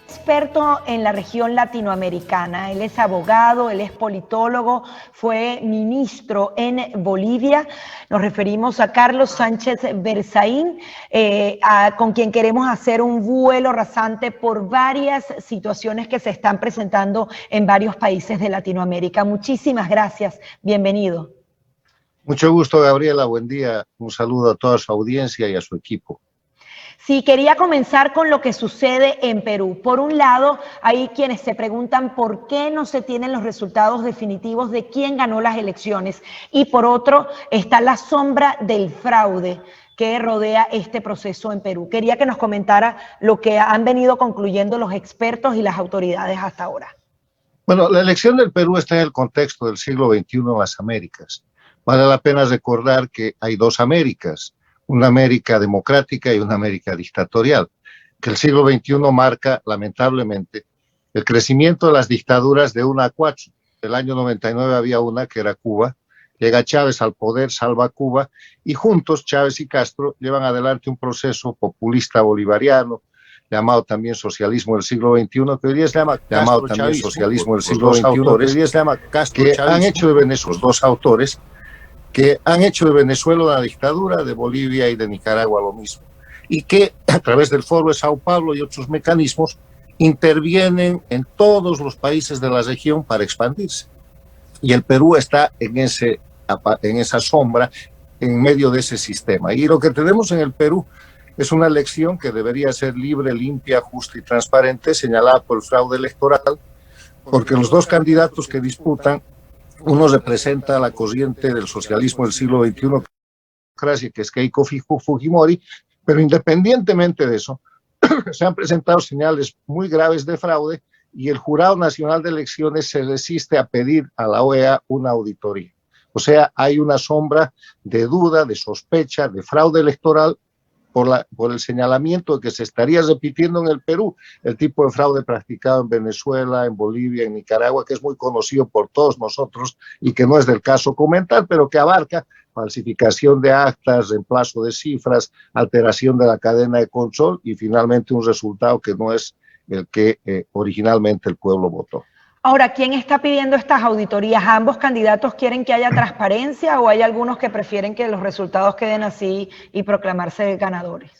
Experto en la región latinoamericana. Él es abogado, él es politólogo, fue ministro en Bolivia. Nos referimos a Carlos Sánchez Berzaín, con quien queremos hacer un vuelo rasante por varias situaciones que se están presentando en varios países de Latinoamérica. Muchísimas gracias. Bienvenido. Mucho gusto, Gabriela. Buen día. Un saludo a toda su audiencia y a su equipo. Sí, quería comenzar con lo que sucede en Perú. Por un lado, hay quienes se preguntan por qué no se tienen los resultados definitivos de quién ganó las elecciones. Y por otro, está la sombra del fraude que rodea este proceso en Perú. Quería que nos comentara lo que han venido concluyendo los expertos y las autoridades hasta ahora. Bueno, la elección del Perú está en el contexto del siglo XXI en las Américas. Vale la pena recordar que hay dos Américas, una América democrática y una América dictatorial, que el siglo XXI marca, lamentablemente, el crecimiento de las dictaduras de 1 a 4. El año 99 había una que era Cuba, llega Chávez al poder, salva Cuba, y juntos Chávez y Castro llevan adelante un proceso populista bolivariano, llamado también socialismo del siglo XXI, que hoy día se llama llamado también socialismo del siglo XXI, que hoy día se llama Castro, que han hecho de Venezuela, los dos autores, que han hecho de Venezuela una dictadura, de Bolivia y de Nicaragua lo mismo, y que a través del Foro de Sao Paulo y otros mecanismos intervienen en todos los países de la región para expandirse. Y el Perú está en esa sombra, en medio de ese sistema. Y lo que tenemos en el Perú es una elección que debería ser libre, limpia, justa y transparente, señalada por el fraude electoral, porque los dos candidatos que disputan, uno representa la corriente del socialismo del siglo XXI, que es Keiko Fujimori, pero independientemente de eso, se han presentado señales muy graves de fraude y el Jurado Nacional de Elecciones se resiste a pedir a la OEA una auditoría. O sea, hay una sombra de duda, de sospecha, de fraude electoral por el señalamiento de que se estaría repitiendo en el Perú el tipo de fraude practicado en Venezuela, en Bolivia, en Nicaragua, que es muy conocido por todos nosotros y que no es del caso comentar, pero que abarca falsificación de actas, reemplazo de cifras, alteración de la cadena de control y finalmente un resultado que no es el que originalmente el pueblo votó. Ahora, ¿quién está pidiendo estas auditorías? ¿Ambos candidatos quieren que haya transparencia o hay algunos que prefieren que los resultados queden así y proclamarse ganadores?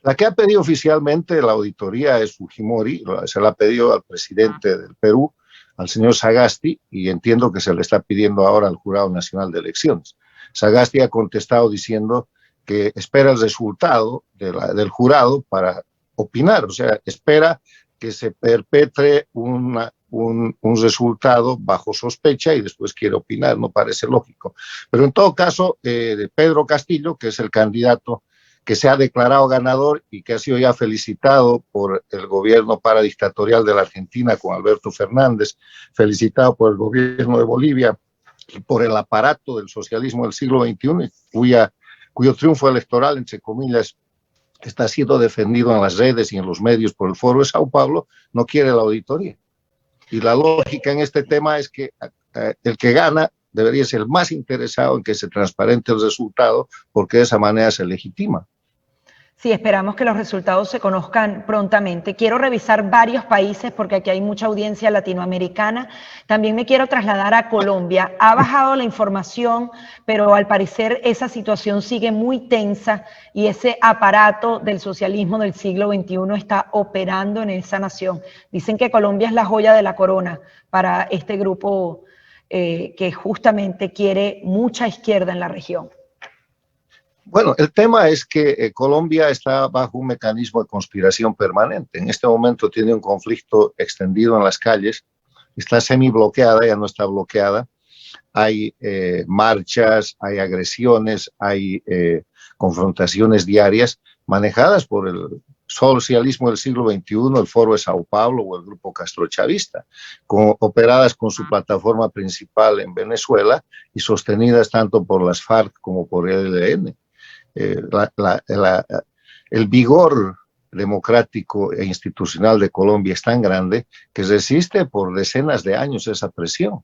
La que ha pedido oficialmente la auditoría es Fujimori, se la ha pedido al presidente del Perú, al señor Sagasti, y entiendo que se le está pidiendo ahora al Jurado Nacional de Elecciones. Sagasti ha contestado diciendo que espera el resultado del jurado para opinar, o sea, espera que se perpetre un resultado bajo sospecha y después quiere opinar, no parece lógico. Pero en todo caso, Pedro Castillo, que es el candidato que se ha declarado ganador y que ha sido ya felicitado por el gobierno paradictatorial de la Argentina con Alberto Fernández, felicitado por el gobierno de Bolivia y por el aparato del socialismo del siglo XXI, cuyo triunfo electoral, entre comillas, está siendo defendido en las redes y en los medios por el Foro de Sao Paulo, no quiere la auditoría. Y la lógica en este tema es que el que gana debería ser el más interesado en que se transparente el resultado, porque de esa manera se legitima. Sí, esperamos que los resultados se conozcan prontamente. Quiero revisar varios países porque aquí hay mucha audiencia latinoamericana. También me quiero trasladar a Colombia. Ha bajado la información, pero al parecer esa situación sigue muy tensa y ese aparato del socialismo del siglo XXI está operando en esa nación. Dicen que Colombia es la joya de la corona para este grupo que justamente quiere mucha izquierda en la región. Bueno, el tema es que Colombia está bajo un mecanismo de conspiración permanente. En este momento tiene un conflicto extendido en las calles, está semi-bloqueada, ya no está bloqueada. Hay marchas, hay agresiones, hay confrontaciones diarias manejadas por el socialismo del siglo XXI, el Foro de Sao Paulo o el grupo castrochavista, operadas con su plataforma principal en Venezuela y sostenidas tanto por las FARC como por el ELN. El vigor democrático e institucional de Colombia es tan grande que resiste por decenas de años esa presión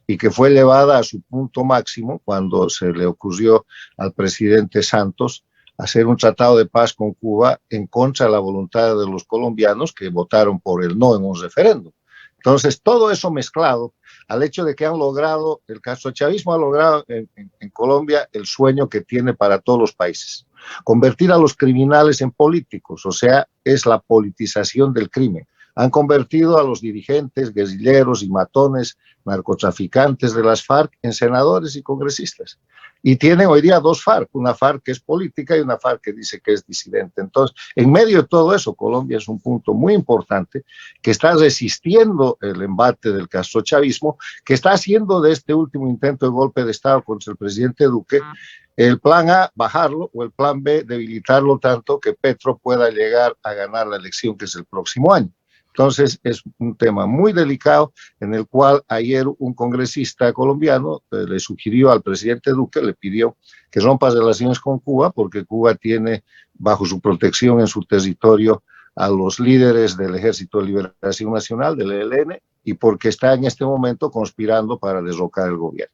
y que fue elevada a su punto máximo cuando se le ocurrió al presidente Santos hacer un tratado de paz con Cuba en contra de la voluntad de los colombianos que votaron por el no en un referéndum. Entonces, todo eso mezclado al hecho de que han logrado, el castrochavismo ha logrado en Colombia el sueño que tiene para todos los países, convertir a los criminales en políticos, o sea, es la politización del crimen. Han convertido a los dirigentes, guerrilleros y matones, narcotraficantes de las FARC en senadores y congresistas. Y tienen hoy día dos FARC, una FARC que es política y una FARC que dice que es disidente. Entonces, en medio de todo eso, Colombia es un punto muy importante que está resistiendo el embate del castrochavismo, que está haciendo de este último intento de golpe de Estado contra el presidente Duque el plan A, bajarlo, o el plan B, debilitarlo tanto que Petro pueda llegar a ganar la elección que es el próximo año. Entonces, es un tema muy delicado en el cual ayer un congresista colombiano le sugirió al presidente Duque, le pidió que rompa relaciones con Cuba, porque Cuba tiene bajo su protección en su territorio a los líderes del Ejército de Liberación Nacional, del ELN, y porque está en este momento conspirando para derrocar el gobierno.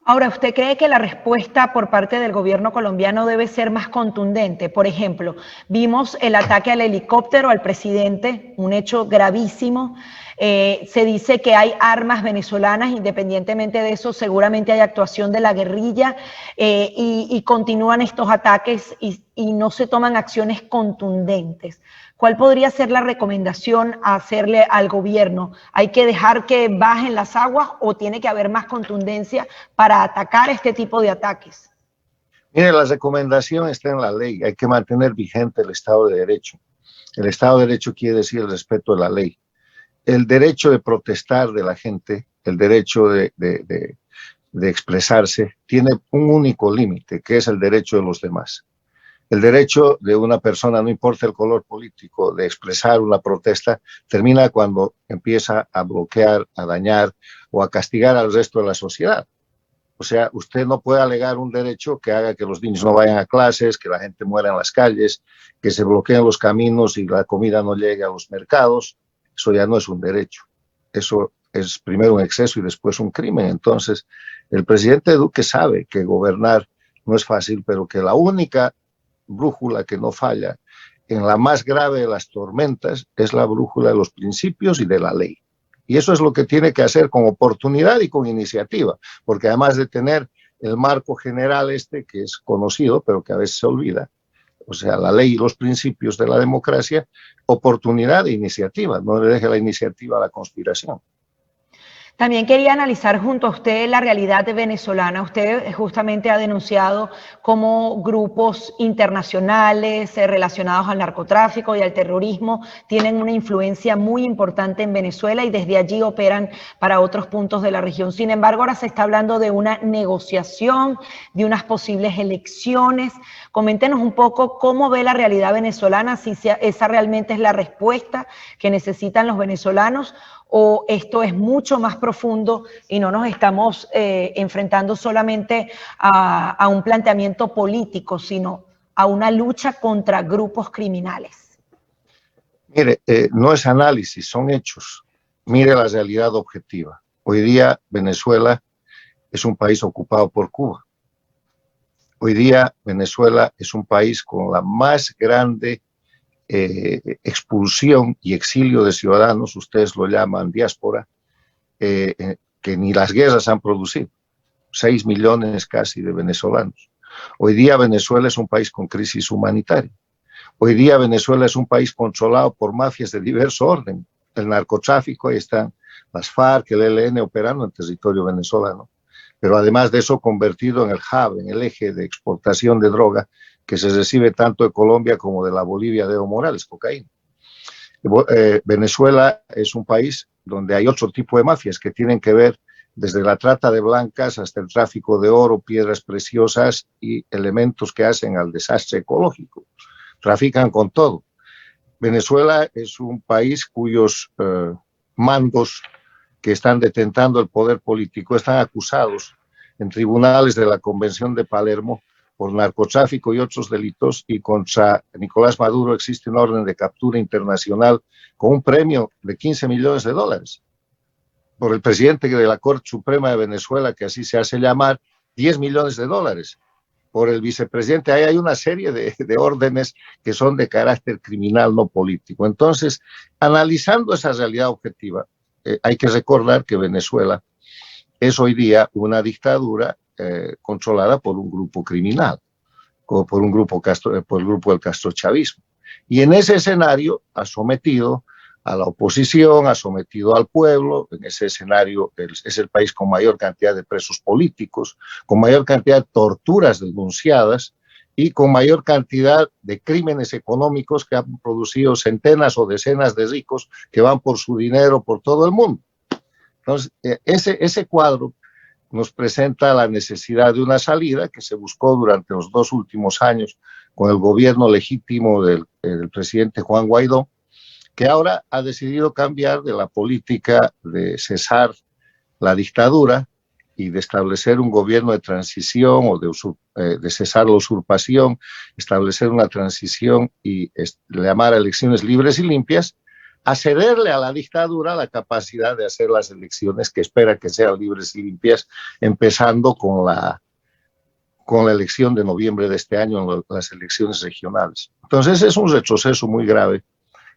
Ahora, ¿usted cree que la respuesta por parte del gobierno colombiano debe ser más contundente? Por ejemplo, vimos el ataque al helicóptero al presidente, un hecho gravísimo. Se dice que hay armas venezolanas, independientemente de eso, seguramente hay actuación de la guerrilla y continúan estos ataques y no se toman acciones contundentes. ¿Cuál podría ser la recomendación a hacerle al gobierno? ¿Hay que dejar que bajen las aguas o tiene que haber más contundencia para atacar este tipo de ataques? Mire, la recomendación está en la ley. Hay que mantener vigente el Estado de Derecho. El Estado de Derecho quiere decir el respeto de la ley. El derecho de protestar de la gente, el derecho de expresarse, tiene un único límite, que es el derecho de los demás. El derecho de una persona, no importa el color político, de expresar una protesta, termina cuando empieza a bloquear, a dañar o a castigar al resto de la sociedad. O sea, usted no puede alegar un derecho que haga que los niños no vayan a clases, que la gente muera en las calles, que se bloqueen los caminos y la comida no llegue a los mercados. Eso ya no es un derecho. Eso es primero un exceso y después un crimen. Entonces, el presidente Duque sabe que gobernar no es fácil, pero que la única brújula que no falla en la más grave de las tormentas es la brújula de los principios y de la ley. Y eso es lo que tiene que hacer con oportunidad y con iniciativa, porque además de tener el marco general que es conocido, pero que a veces se olvida, o sea, la ley y los principios de la democracia, oportunidad e iniciativa, no le deje la iniciativa a la conspiración. También quería analizar junto a usted la realidad venezolana. Usted justamente ha denunciado cómo grupos internacionales relacionados al narcotráfico y al terrorismo tienen una influencia muy importante en Venezuela y desde allí operan para otros puntos de la región. Sin embargo, ahora se está hablando de una negociación, de unas posibles elecciones. Coméntenos un poco cómo ve la realidad venezolana, si esa realmente es la respuesta que necesitan los venezolanos o esto es mucho más profundo y no nos estamos enfrentando solamente a un planteamiento político, sino a una lucha contra grupos criminales. Mire, no es análisis, son hechos. Mire la realidad objetiva. Hoy día Venezuela es un país ocupado por Cuba. Hoy día Venezuela es un país con la más grande expulsión y exilio de ciudadanos, ustedes lo llaman diáspora, que ni las guerras han producido. 6 millones casi de venezolanos. Hoy día Venezuela es un país con crisis humanitaria. Hoy día Venezuela es un país controlado por mafias de diverso orden. El narcotráfico, ahí están las FARC, el ELN operando en territorio venezolano. Pero además de eso, convertido en el hub, en el eje de exportación de droga que se recibe tanto de Colombia como de la Bolivia de Evo Morales, cocaína. Venezuela es un país donde hay otro tipo de mafias que tienen que ver desde la trata de blancas hasta el tráfico de oro, piedras preciosas y elementos que hacen al desastre ecológico. Trafican con todo. Venezuela es un país cuyos mandos que están detentando el poder político están acusados en tribunales de la Convención de Palermo por narcotráfico y otros delitos, y contra Nicolás Maduro existe una orden de captura internacional con un premio de $15 millones por el presidente de la Corte Suprema de Venezuela, que así se hace llamar, $10 millones. por el vicepresidente. Ahí hay una serie de órdenes que son de carácter criminal, no político. Entonces, analizando esa realidad objetiva, hay que recordar que Venezuela es hoy día una dictadura controlada por un grupo criminal, o por por el grupo del castrochavismo. Y en ese escenario ha sometido a la oposición, ha sometido al pueblo. En ese escenario es el país con mayor cantidad de presos políticos, con mayor cantidad de torturas denunciadas y con mayor cantidad de crímenes económicos que han producido centenas o decenas de ricos que van por su dinero por todo el mundo. Entonces, ese cuadro nos presenta la necesidad de una salida que se buscó durante los 2 últimos años con el gobierno legítimo del presidente Juan Guaidó, que ahora ha decidido cambiar de la política de cesar la dictadura y de establecer un gobierno de transición o de cesar la usurpación, establecer una transición y llamar a elecciones libres y limpias, a cederle a la dictadura la capacidad de hacer las elecciones que espera que sean libres y limpias, empezando con la elección de noviembre de este año, las elecciones regionales. Entonces es un retroceso muy grave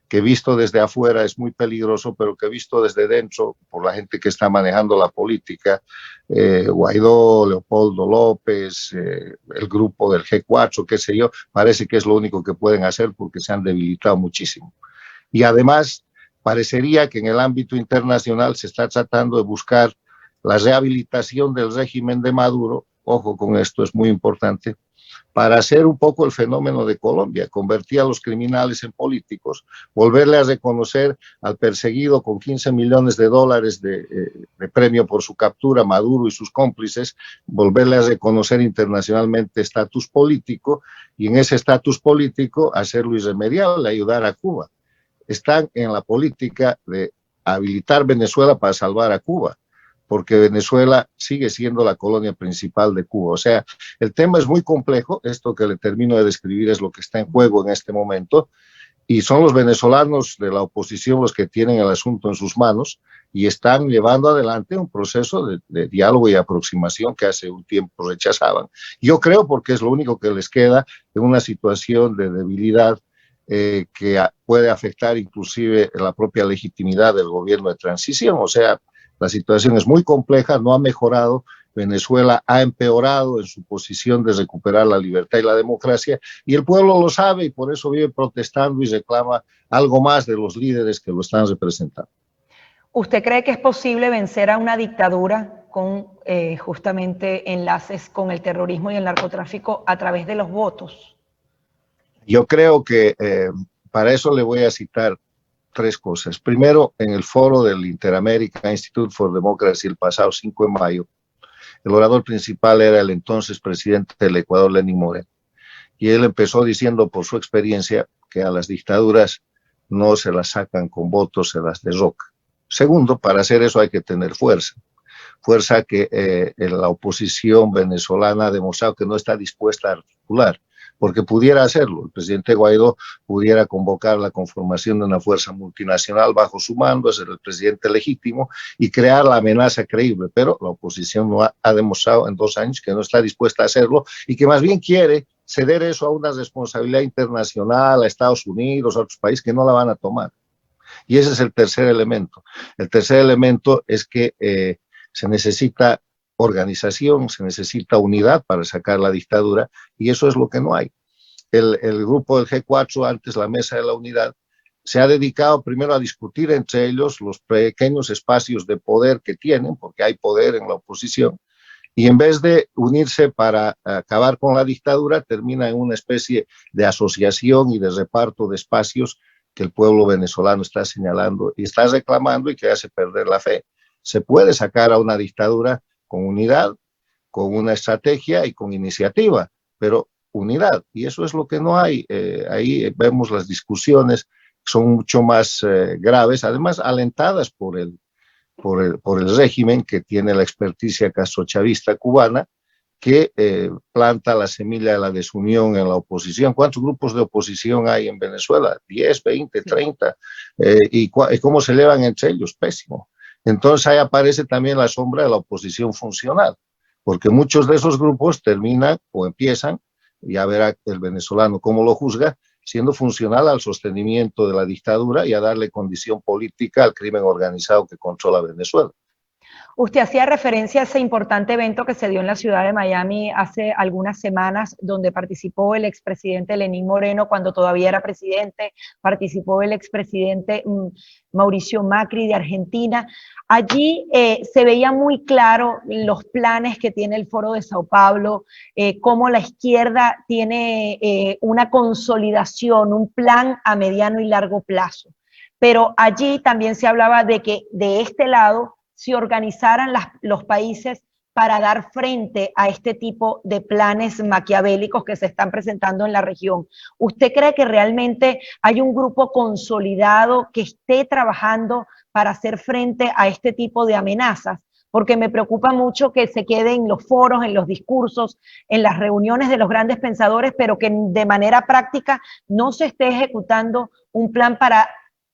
que visto desde afuera es muy peligroso, pero que visto desde dentro, por la gente que está manejando la política, Guaidó, Leopoldo López, el grupo del G4, qué sé yo, parece que es lo único que pueden hacer porque se han debilitado muchísimo. Y además, parecería que en el ámbito internacional se está tratando de buscar la rehabilitación del régimen de Maduro, ojo con esto, es muy importante, para hacer un poco el fenómeno de Colombia, convertir a los criminales en políticos, volverle a reconocer al perseguido con $15 millones de premio por su captura, Maduro y sus cómplices, volverle a reconocer internacionalmente estatus político y en ese estatus político hacerlo irremediable, ayudar a Cuba. Están en la política de habilitar Venezuela para salvar a Cuba, porque Venezuela sigue siendo la colonia principal de Cuba. O sea, el tema es muy complejo, esto que le termino de describir es lo que está en juego en este momento, y son los venezolanos de la oposición los que tienen el asunto en sus manos y están llevando adelante un proceso de diálogo y aproximación que hace un tiempo rechazaban. Yo creo porque es lo único que les queda en una situación de debilidad que puede afectar inclusive la propia legitimidad del gobierno de transición. O sea, la situación es muy compleja, no ha mejorado, Venezuela ha empeorado en su posición de recuperar la libertad y la democracia, y el pueblo lo sabe y por eso vive protestando y reclama algo más de los líderes que lo están representando. ¿Usted cree que es posible vencer a una dictadura con justamente enlaces con el terrorismo y el narcotráfico a través de los votos? Yo creo que para eso le voy a citar 3 cosas. Primero, en el foro del Inter-America Institute for Democracy el pasado 5 de mayo, el orador principal era el entonces presidente del Ecuador, Lenín Moreno. Y él empezó diciendo por su experiencia que a las dictaduras no se las sacan con votos, se las derroca. Segundo, para hacer eso hay que tener fuerza. Fuerza que la oposición venezolana ha demostrado que no está dispuesta a articular, porque pudiera hacerlo. El presidente Guaidó pudiera convocar la conformación de una fuerza multinacional bajo su mando, ser el presidente legítimo y crear la amenaza creíble, pero la oposición no ha demostrado en 2 años que no está dispuesta a hacerlo y que más bien quiere ceder eso a una responsabilidad internacional, a Estados Unidos, a otros países que no la van a tomar. Y ese es el tercer elemento. El tercer elemento es que se necesita organización, se necesita unidad para sacar la dictadura y eso es lo que no hay. El grupo del G4, antes la Mesa de la Unidad, se ha dedicado primero a discutir entre ellos los pequeños espacios de poder que tienen, porque hay poder en la oposición, y en vez de unirse para acabar con la dictadura, termina en una especie de asociación y de reparto de espacios que el pueblo venezolano está señalando y está reclamando y que hace perder la fe. Se puede sacar a una dictadura con unidad, con una estrategia y con iniciativa, pero unidad, y eso es lo que no hay. Ahí vemos las discusiones que son mucho más graves, además alentadas por el régimen que tiene la experticia castrochavista cubana, que planta la semilla de la desunión en la oposición. ¿Cuántos grupos de oposición hay en Venezuela? 10, 20, 30. ¿Y cómo se elevan entre ellos? Pésimo. Entonces ahí aparece también la sombra de la oposición funcional, porque muchos de esos grupos terminan o empiezan, ya verá el venezolano cómo lo juzga, siendo funcional al sostenimiento de la dictadura y a darle condición política al crimen organizado que controla Venezuela. Usted hacía referencia a ese importante evento que se dio en la ciudad de Miami hace algunas semanas, donde participó el expresidente Lenín Moreno cuando todavía era presidente, participó el expresidente Mauricio Macri de Argentina. Allí se veía muy claro los planes que tiene el Foro de Sao Paulo, cómo la izquierda tiene una consolidación, un plan a mediano y largo plazo. Pero allí también se hablaba de que de este lado se organizaran los países para dar frente a este tipo de planes maquiavélicos que se están presentando en la región. ¿Usted cree que realmente hay un grupo consolidado que esté trabajando para hacer frente a este tipo de amenazas? Porque me preocupa mucho que se quede en los foros, en los discursos, en las reuniones de los grandes pensadores, pero que de manera práctica no se esté ejecutando un plan para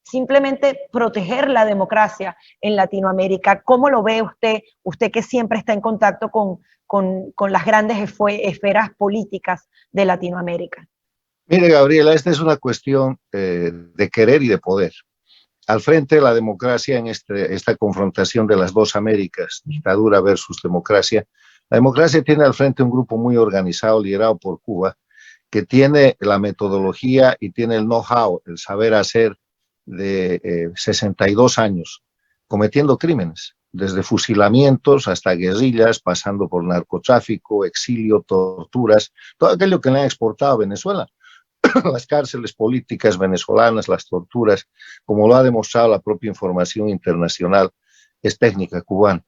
simplemente proteger la democracia en Latinoamérica. ¿Cómo lo ve usted, usted que siempre está en contacto con las grandes esferas políticas de Latinoamérica? Mire, Gabriela, esta es una cuestión de querer y de poder. Al frente de la democracia, en esta confrontación de las dos Américas, dictadura versus democracia, la democracia tiene al frente un grupo muy organizado, liderado por Cuba, que tiene la metodología y tiene el know-how, el saber hacer de 62 años, cometiendo crímenes, desde fusilamientos hasta guerrillas, pasando por narcotráfico, exilio, torturas, todo aquello que le han exportado a Venezuela. Las cárceles políticas venezolanas, las torturas, como lo ha demostrado la propia información internacional, es técnica cubana.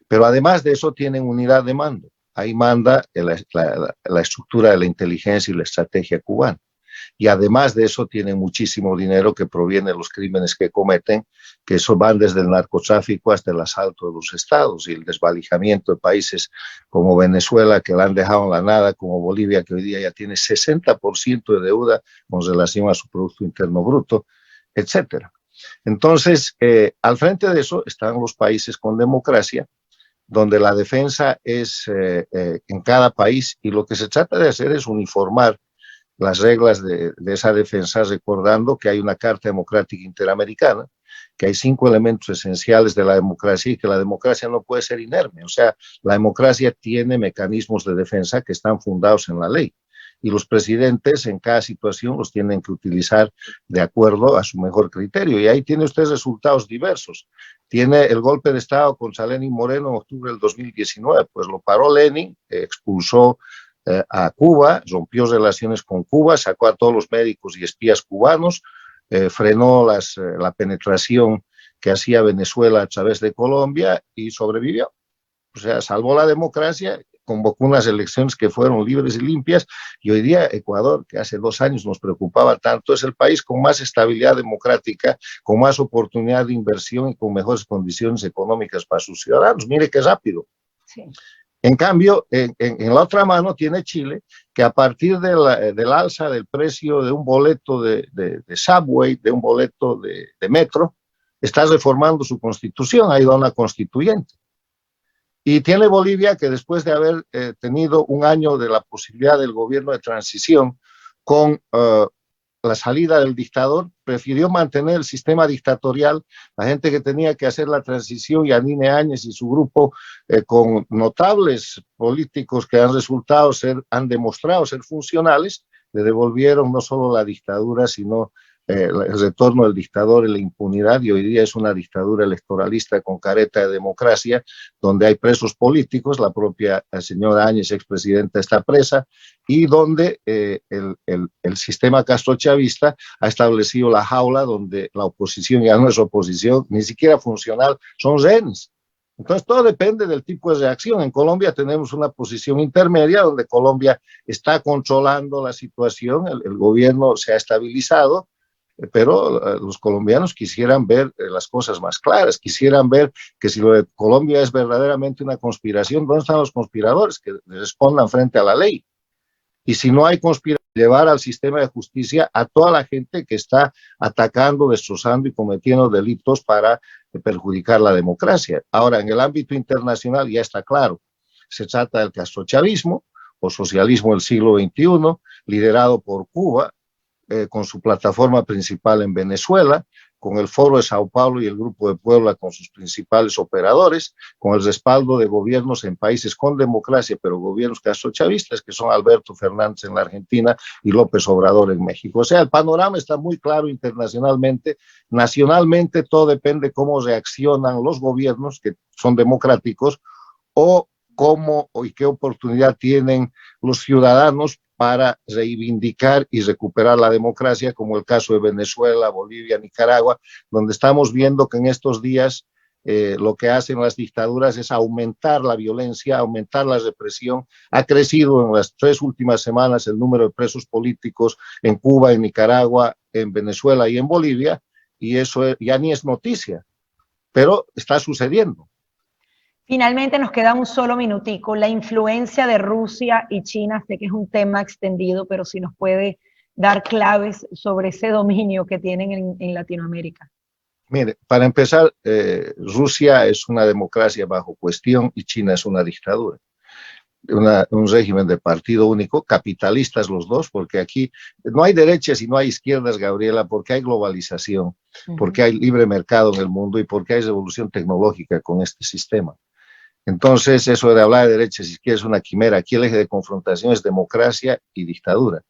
Pero además de eso tienen unidad de mando. Ahí manda la estructura de la inteligencia y la estrategia cubana. Y además de eso tienen muchísimo dinero que proviene de los crímenes que cometen, que eso van desde el narcotráfico hasta el asalto de los estados y el desvalijamiento de países como Venezuela, que la han dejado en la nada, como Bolivia, que hoy día ya tiene 60% de deuda con relación a su Producto Interno Bruto, etcétera. Entonces, al frente de eso están los países con democracia, donde la defensa es en cada país, y lo que se trata de hacer es uniformar las reglas de esa defensa, recordando que hay una Carta Democrática Interamericana, que hay 5 elementos esenciales de la democracia y que la democracia no puede ser inerme. O sea, la democracia tiene mecanismos de defensa que están fundados en la ley. Y los presidentes en cada situación los tienen que utilizar de acuerdo a su mejor criterio. Y ahí tiene usted resultados diversos. Tiene el golpe de Estado contra Lenín Moreno en octubre del 2019, pues lo paró Lenin, expulsó a Cuba, rompió relaciones con Cuba, sacó a todos los médicos y espías cubanos, frenó la penetración que hacía Venezuela a través de Colombia y sobrevivió. O sea, salvó la democracia, convocó unas elecciones que fueron libres y limpias, y hoy día Ecuador, que hace 2 años nos preocupaba tanto, es el país con más estabilidad democrática, con más oportunidad de inversión y con mejores condiciones económicas para sus ciudadanos. Mire qué rápido. Sí. En cambio, en la otra mano tiene Chile, que a partir del alza del precio de un boleto de subway, de un boleto de metro, está reformando su constitución, ha ido a una constituyente. Y tiene Bolivia, que después de haber tenido un año de la posibilidad del gobierno de transición con la salida del dictador, prefirió mantener el sistema dictatorial. La gente que tenía que hacer la transición, Yanine Áñez y su grupo, con notables políticos que han demostrado ser funcionales, le devolvieron no solo la dictadura, sino el retorno del dictador y la impunidad, y hoy día es una dictadura electoralista con careta de democracia, donde hay presos políticos, la propia señora Áñez, expresidenta, está presa, y donde el sistema castrochavista ha establecido la jaula donde la oposición ya no es oposición, ni siquiera funcional, son rehenes. Entonces, todo depende del tipo de reacción. En Colombia tenemos una posición intermedia donde Colombia está controlando la situación, el gobierno se ha estabilizado, pero los colombianos quisieran ver las cosas más claras, quisieran ver que si lo de Colombia es verdaderamente una conspiración, ¿dónde están los conspiradores que respondan frente a la ley? Y si no hay conspiración, llevar al sistema de justicia a toda la gente que está atacando, destrozando y cometiendo delitos para perjudicar la democracia. Ahora, en el ámbito internacional ya está claro, Se trata del castrochavismo o socialismo del siglo XXI, liderado por Cuba, con su plataforma principal en Venezuela, con el Foro de Sao Paulo y el Grupo de Puebla con sus principales operadores, con el respaldo de gobiernos en países con democracia, pero gobiernos castrochavistas, que son Alberto Fernández en la Argentina y López Obrador en México. O sea, el panorama está muy claro internacionalmente. Nacionalmente todo depende cómo reaccionan los gobiernos, que son democráticos, o cómo y qué oportunidad tienen los ciudadanos para reivindicar y recuperar la democracia, como el caso de Venezuela, Bolivia, Nicaragua, donde estamos viendo que en estos días lo que hacen las dictaduras es aumentar la violencia, aumentar la represión. Ha crecido en las 3 últimas semanas el número de presos políticos en Cuba, en Nicaragua, en Venezuela y en Bolivia, y eso ya ni es noticia, pero está sucediendo. Finalmente nos queda un solo minutico, la influencia de Rusia y China, sé que es un tema extendido, pero si nos puede dar claves sobre ese dominio que tienen en Latinoamérica. Mire, para empezar, Rusia es una democracia bajo cuestión y China es una dictadura. Un régimen de partido único, capitalistas los dos, porque aquí no hay derechas y no hay izquierdas, Gabriela, porque hay globalización, porque hay libre mercado en el mundo y porque hay revolución tecnológica con este sistema. Entonces, eso de hablar de derechas y izquierdas es una quimera. Aquí el eje de confrontación es democracia y dictadura.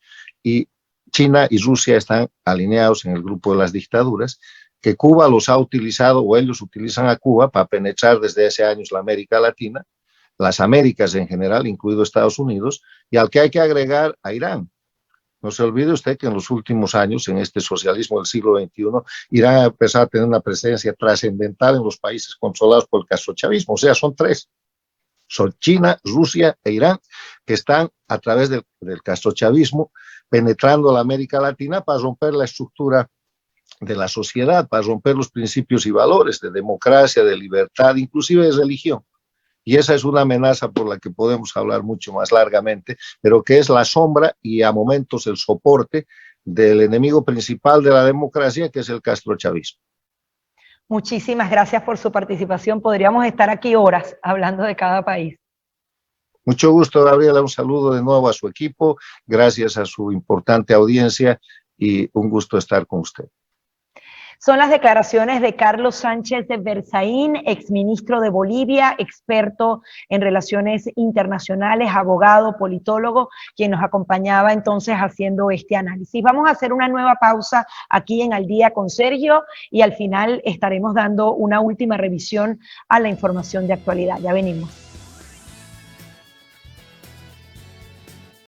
Y China y Rusia están alineados en el grupo de las dictaduras, que Cuba los ha utilizado, o ellos utilizan a Cuba para penetrar desde hace años la América Latina, las Américas en general, incluido Estados Unidos, y al que hay que agregar a Irán. No se olvide usted que en los últimos años, en este socialismo del siglo XXI, Irán ha empezado a tener una presencia trascendental en los países controlados por el castrochavismo. O sea, son 3. Son China, Rusia e Irán, que están a través del castrochavismo penetrando la América Latina para romper la estructura de la sociedad, para romper los principios y valores de democracia, de libertad, inclusive de religión. Y esa es una amenaza por la que podemos hablar mucho más largamente, pero que es la sombra y a momentos el soporte del enemigo principal de la democracia, que es el castrochavismo. Muchísimas gracias por su participación. Podríamos estar aquí horas hablando de cada país. Mucho gusto, Gabriela. Un saludo de nuevo a su equipo. Gracias a su importante audiencia y un gusto estar con usted. Son las declaraciones de Carlos Sánchez de Berzaín, exministro de Bolivia, experto en relaciones internacionales, abogado, politólogo, quien nos acompañaba entonces haciendo este análisis. Vamos a hacer una nueva pausa aquí en Al Día con Sergio y al final estaremos dando una última revisión a la información de actualidad. Ya venimos.